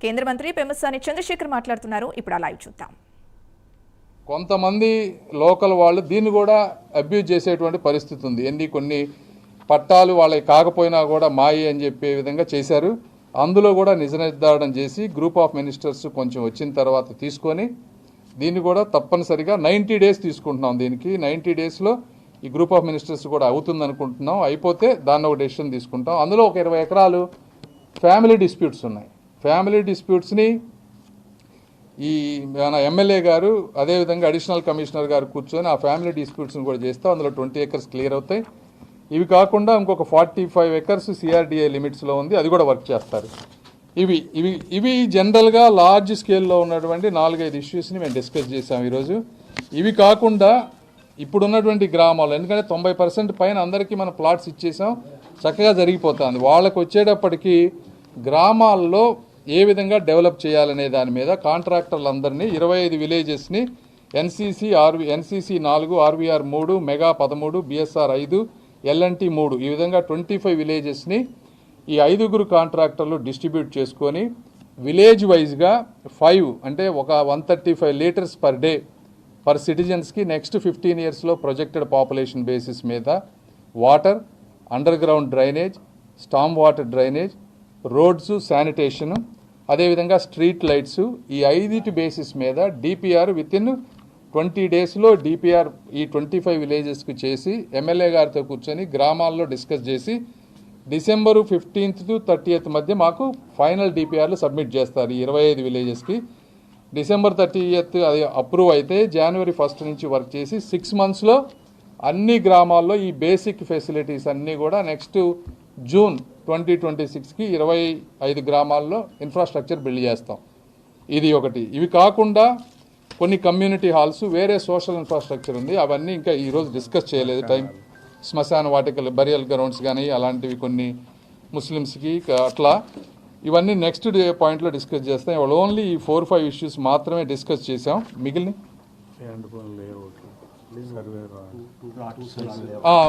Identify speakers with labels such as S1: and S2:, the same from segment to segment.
S1: కేంద్ర మంత్రి పెమ్మసాని చంద్రశేఖర్ మాట్లాడుతున్నారు. ఇప్పుడు ఆ లైవ్ చూద్దాం.
S2: కొంతమంది లోకల్ వాళ్ళు దీన్ని కూడా అబ్యూజ్ చేసేటువంటి పరిస్థితి ఉంది. కొన్ని పట్టాలు వాళ్ళకి కాకపోయినా కూడా మాయి అని చెప్పే విధంగా చేశారు. అందులో కూడా నిజ నిర్ధారణ చేసి గ్రూప్ ఆఫ్ మినిస్టర్స్ కొంచెం వచ్చిన తర్వాత తీసుకొని దీన్ని కూడా తప్పనిసరిగా 90 డేస్ తీసుకుంటున్నాం. దీనికి 90 డేస్లో ఈ గ్రూప్ ఆఫ్ మినిస్టర్స్ కూడా అవుతుంది అనుకుంటున్నాం. అయిపోతే దాన్ని ఒక డెసిషన్ తీసుకుంటాం. అందులో ఒక 20 ఎకరాలు ఫ్యామిలీ డిస్ప్యూట్స్ ఉన్నాయి. ఫ్యామిలీ డిస్ప్యూట్స్ని ఈ మన ఎమ్మెల్యే గారు అదేవిధంగా అడిషనల్ కమిషనర్ గారు కూర్చొని ఆ ఫ్యామిలీ డిస్ప్యూట్స్ని కూడా చేస్తాం. అందులో 20 ఎకర్స్ క్లియర్ అవుతాయి. ఇవి కాకుండా ఇంకొక 45 ఎకర్స్ సిఆర్డిఏ లిమిట్స్లో ఉంది, అది కూడా వర్క్ చేస్తారు. ఇవి జనరల్గా లార్జ్ స్కేల్లో ఉన్నటువంటి 4-5 ఇష్యూస్ని మేము డిస్కస్ చేసాం ఈరోజు. ఇవి కాకుండా ఇప్పుడున్నటువంటి గ్రామాలు, ఎందుకంటే 90% పైన అందరికీ మనం ప్లాట్స్ ఇచ్చేసాం, చక్కగా జరిగిపోతుంది. వాళ్ళకు వచ్చేటప్పటికి గ్రామాల్లో ఏ విధంగా డెవలప్ చేయాలనే దాని మీద కాంట్రాక్టర్లందరినీ 25 విలేజెస్ని NCC 4, RVR 3, Megha 13, BSR 5, L and T 3 ఈ విధంగా 25 విలేజెస్ని ఈ 5 కాంట్రాక్టర్లు డిస్ట్రిబ్యూట్ చేసుకొని విలేజ్ వైజ్గా 5 అంటే ఒక 135 లీటర్స్ పర్ డే పర్ సిటిజన్స్కి నెక్స్ట్ 15 ఇయర్స్లో ప్రొజెక్టెడ్ పాపులేషన్ బేసిస్ మీద water, under ground drainage, storm water drainage, roads, sanitation, అదేవిధంగా స్ట్రీట్ లైట్స్, ఈ 5 బేసిస్ మీద డిపిఆర్ వితిన్ 20 డేస్లో డిపిఆర్ ఈ 25 విలేజెస్కి చేసి ఎమ్మెల్యే గారితో కూర్చొని గ్రామాల్లో డిస్కస్ చేసి డిసెంబరు 15th to 30th మధ్య మాకు ఫైనల్ డిపిఆర్లు సబ్మిట్ చేస్తారు. ఈ 25 విలేజెస్కి డిసెంబర్ 30th అది అప్రూవ్ అయితే జనవరి 1st నుంచి వర్క్ చేసి 6 monthsలో అన్ని గ్రామాల్లో ఈ బేసిక్ ఫెసిలిటీస్ అన్నీ కూడా నెక్స్ట్ జూన్ 2026కి 25 గ్రామాల్లో ఇన్ఫ్రాస్ట్రక్చర్ బిల్డ్ చేస్తాం. ఇది ఒకటి. ఇవి కాకుండా కొన్ని కమ్యూనిటీ హాల్స్, వేరే సోషల్ ఇన్ఫ్రాస్ట్రక్చర్ ఉంది, అవన్నీ ఇంకా ఈరోజు డిస్కస్ చేయలేదు. టైం శ్మశాన వాటికలు, బరియల్ గ్రౌండ్స్ కానీ అలాంటివి కొన్ని ముస్లిమ్స్కి అట్లా ఇవన్నీ నెక్స్ట్ పాయింట్లో డిస్కస్ చేస్తాం. ఇవాళ ఓన్లీ ఈ 4-5 ఇష్యూస్ మాత్రమే డిస్కస్ చేసాం. మిగిలిన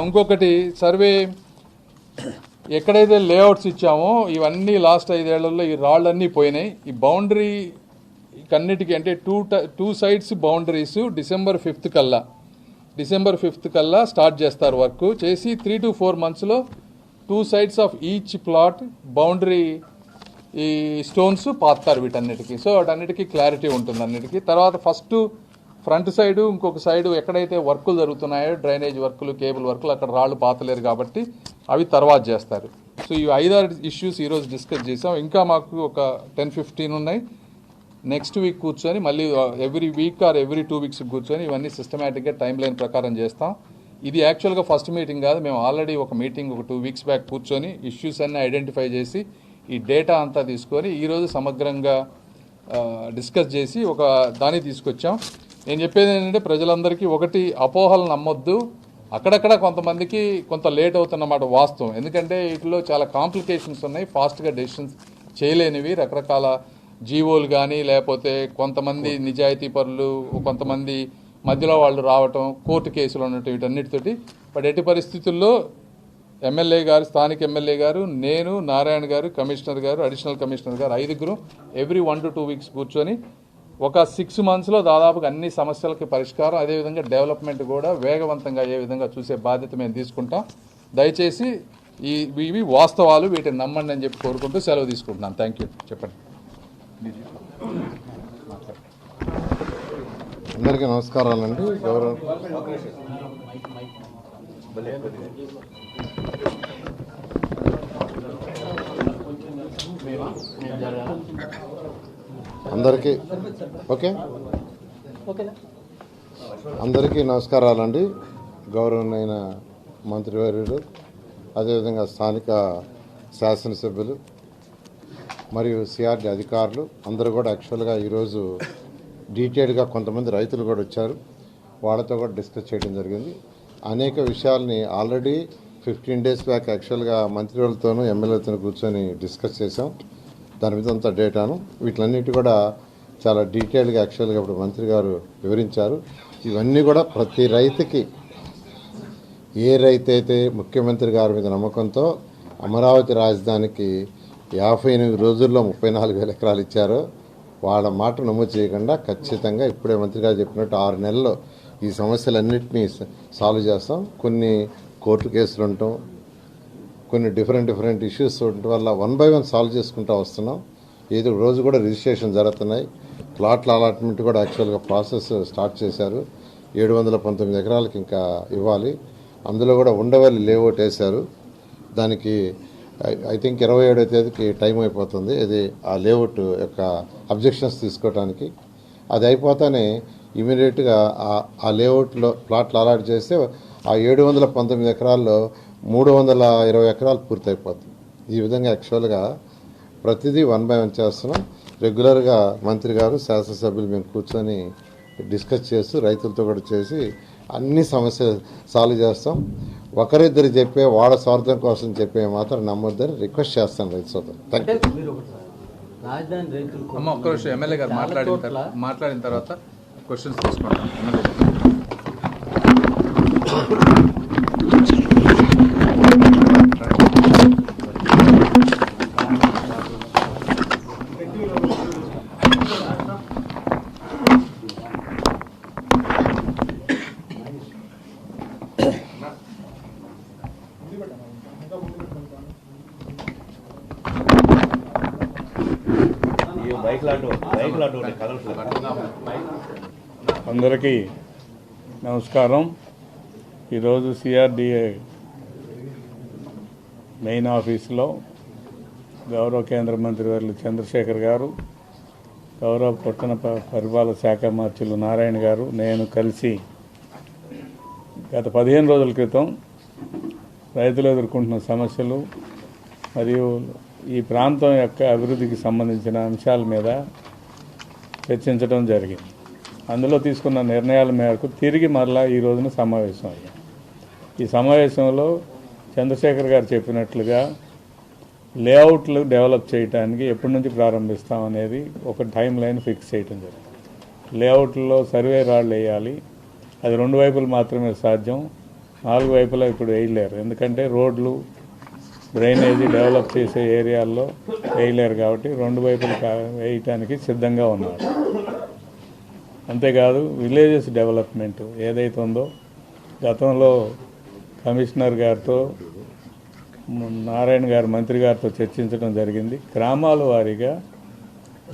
S2: ఇంకొకటి సర్వే ఎక్కడైతే లేఅవుట్స్ ఇచ్చామో ఇవన్నీ లాస్ట్ 5 ఏళ్లలో ఈ రాళ్ళన్నీ పోయినాయి. ఈ బౌండరీ కన్నిటికీ అంటే two sides boundaries December 5th కల్లా స్టార్ట్ చేస్తారు. వర్క్ చేసి 3 to 4 monthsలో 2 sides of each plot boundary ఈ స్టోన్స్ పాతారు వీటన్నిటికీ. సో వాటన్నిటికీ క్లారిటీ ఉంటుంది అన్నిటికీ. తర్వాత ఫస్ట్ ఫ్రంట్ సైడు, ఇంకొక సైడు ఎక్కడైతే వర్కులు జరుగుతున్నాయో డ్రైనేజ్ వర్కులు, కేబుల్ వర్కులు, అక్కడ రాళ్ళు పాతలేరు కాబట్టి అవి తర్వాత చేస్తారు. సో ఈ 5-6 ఇష్యూస్ ఈరోజు డిస్కస్ చేసాం. ఇంకా మాకు ఒక 10-15 ఉన్నాయి. నెక్స్ట్ వీక్ కూర్చొని మళ్ళీ every week or every 2 weeks కూర్చొని ఇవన్నీ సిస్టమేటిక్గా టైం లైన్ ప్రకారం చేస్తాం. ఇది యాక్చువల్గా ఫస్ట్ మీటింగ్ కాదు, మేము ఆల్రెడీ ఒక మీటింగ్ ఒక 2 weeks బ్యాక్ కూర్చొని ఇష్యూస్ అన్నీ ఐడెంటిఫై చేసి ఈ డేటా అంతా తీసుకొని ఈరోజు సమగ్రంగా డిస్కస్ చేసి ఒక దాన్ని తీసుకొచ్చాం. నేను చెప్పేది ఏంటంటే ప్రజలందరికీ ఒకటి, అపోహలు నమ్మొద్దు. అక్కడక్కడ కొంతమందికి కొంత లేట్ అవుతున్నమాట వాస్తవం. ఎందుకంటే వీటిలో చాలా కాంప్లికేషన్స్ ఉన్నాయి, ఫాస్ట్గా డెసిషన్స్ చేయలేనివి, రకరకాల జీవోలు కానీ లేకపోతే కొంతమంది నిజాయితీ పరులు, కొంతమంది మధ్యలో వాళ్ళు రావటం, కోర్టు కేసులు ఉన్నట్టు, వీటన్నిటితోటి. బట్ ఎట్టి పరిస్థితుల్లో ఎమ్మెల్యే గారు, స్థానిక ఎమ్మెల్యే గారు, నేను, నారాయణ గారు, కమిషనర్ గారు, అడిషనల్ కమిషనర్ గారు 5 ఎవ్రీ 1 to 2 weeks కూర్చొని ఒక 6 monthsలో దాదాపుగా అన్ని సమస్యలకి పరిష్కారం, అదేవిధంగా డెవలప్మెంట్ కూడా వేగవంతంగా అయ్యే విధంగా చూసే బాధ్యత మేము తీసుకుంటాం. దయచేసి ఇవి వాస్తవాలు, వీటిని నమ్మండి అని చెప్పి కోరుకుంటూ సెలవు తీసుకుంటున్నాను. Thank you. చెప్పండి.
S3: అందరికీ నమస్కారాలండి. అందరికీ నమస్కారాలండి. గౌరవనీయ మంత్రివర్యులు, అదేవిధంగా స్థానిక శాసనసభ్యులు మరియు సిఆర్డి అధికారులు అందరూ కూడా యాక్చువల్గా ఈరోజు డీటెయిల్గా కొంతమంది రైతులు కూడా వచ్చారు, వాళ్ళతో కూడా డిస్కస్ చేయడం జరిగింది. అనేక విషయాల్ని ఆల్రెడీ 15 days బ్యాక్ యాక్చువల్గా మంత్రివర్యులతోనూ ఎమ్మెల్యేలతో కూర్చొని డిస్కస్ చేసాం. దాని మీద అంతా డేటాను వీటిలన్నిటి కూడా చాలా డీటెయిల్గా యాక్చువల్గా ఇప్పుడు మంత్రి గారు వివరించారు. ఇవన్నీ కూడా ప్రతి రైతుకి, ఏ రైతు అయితే ముఖ్యమంత్రి గారి మీద నమ్మకంతో అమరావతి రాజధానికి 58 రోజుల్లో 34,000 ఎకరాలు ఇచ్చారో వాళ్ళ మాట నమోదు చేయకుండా ఖచ్చితంగా ఇప్పుడే మంత్రి గారు చెప్పినట్టు 6 నెలల్లో ఈ సమస్యలన్నింటినీ సాల్వ్ చేస్తాం. కొన్ని కోర్టు కేసులు ఉండటం, కొన్ని డిఫరెంట్ ఇష్యూస్ ఉండటం వల్ల 1 by 1 సాల్వ్ చేసుకుంటూ వస్తున్నాం. ఏదో రోజు కూడా రిజిస్ట్రేషన్ జరుగుతున్నాయి. ప్లాట్ల అలాట్మెంట్ కూడా యాక్చువల్గా ప్రాసెస్ స్టార్ట్ చేశారు. 719 ఎకరాలకి ఇంకా ఇవ్వాలి. అందులో కూడా ఉండవల్లి లేఅవుట్ వేశారు. దానికి ఐ థింక్ 27వ తేదీకి టైం అయిపోతుంది. ఇది ఆ లేఅవుట్ యొక్క అబ్జెక్షన్స్ తీసుకోవడానికి. అది అయిపోతానే ఇమీడియట్గా ఆ లేఅవుట్లో ప్లాట్లు అలాట్ చేస్తే ఆ 719 ఎకరాల్లో 320 ఎకరాలు పూర్తయిపోతుంది. ఈ విధంగా యాక్చువల్గా ప్రతిదీ 1 by 1 చేస్తున్నాం. రెగ్యులర్గా మంత్రి గారు శాసనసభ్యులు మేము కూర్చొని డిస్కస్ చేస్తూ రైతులతో కూడా చేసి అన్ని సమస్యలు సాల్వ్ చేస్తాం. ఒకరిద్దరు చెప్పే వాళ్ళ స్వార్థం కోసం చెప్పే మాత్రం నమ్మొద్దని రిక్వెస్ట్ చేస్తాను రైతు సోదరు. Thank you.
S4: రాజధాని రైతులు
S2: అమ్మ ఒక్క నిమిషం ఎమ్మెల్యే గారు మాట్లాడిన తర్వాత క్వశ్చన్స్ తీసుకుంటాం.
S5: అందరికీ నమస్కారం. ఈరోజు సిఆర్డిఏ మెయిన్ ఆఫీసులో గౌరవ కేంద్ర మంత్రివర్యులు చంద్రశేఖర్ గారు, గౌరవ పట్టణ పరిపాలన శాఖ మంత్రులు నారాయణ గారు, నేను కలిసి గత 15 రోజుల క్రితం రైతులు ఎదుర్కొంటున్న సమస్యలు మరియు ఈ ప్రాంతం యొక్క అభివృద్ధికి సంబంధించిన అంశాల మీద చర్చించడం జరిగింది. అందులో తీసుకున్న నిర్ణయాల మేరకు తిరిగి మరలా ఈ రోజున సమావేశం అయ్యాం. ఈ సమావేశంలో చంద్రశేఖర్ గారు చెప్పినట్లుగా లేఅవుట్లు డెవలప్ చేయడానికి ఎప్పటి నుంచి ప్రారంభిస్తాం అనేది ఒక టైం లైన్ ఫిక్స్ చేయడం జరిగింది. లేఅవుట్లో సర్వే రాళ్ళు వేయాలి. అది 2 వైపులు మాత్రమే సాధ్యం, 4 వైపులా ఇప్పుడు వేయలేరు. ఎందుకంటే రోడ్లు, డ్రైనేజీ డెవలప్ చేసే ఏరియాల్లో వేయలేరు కాబట్టి 2 వైపులు వేయటానికి సిద్ధంగా ఉన్నారు. అంతేకాదు విలేజెస్ డెవలప్మెంట్ ఏదైతే ఉందో గతంలో కమిషనర్ గారితో, నారాయణ గారు మంత్రి గారితో చర్చించడం జరిగింది. గ్రామాల వారీగా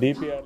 S5: డిపిఆర్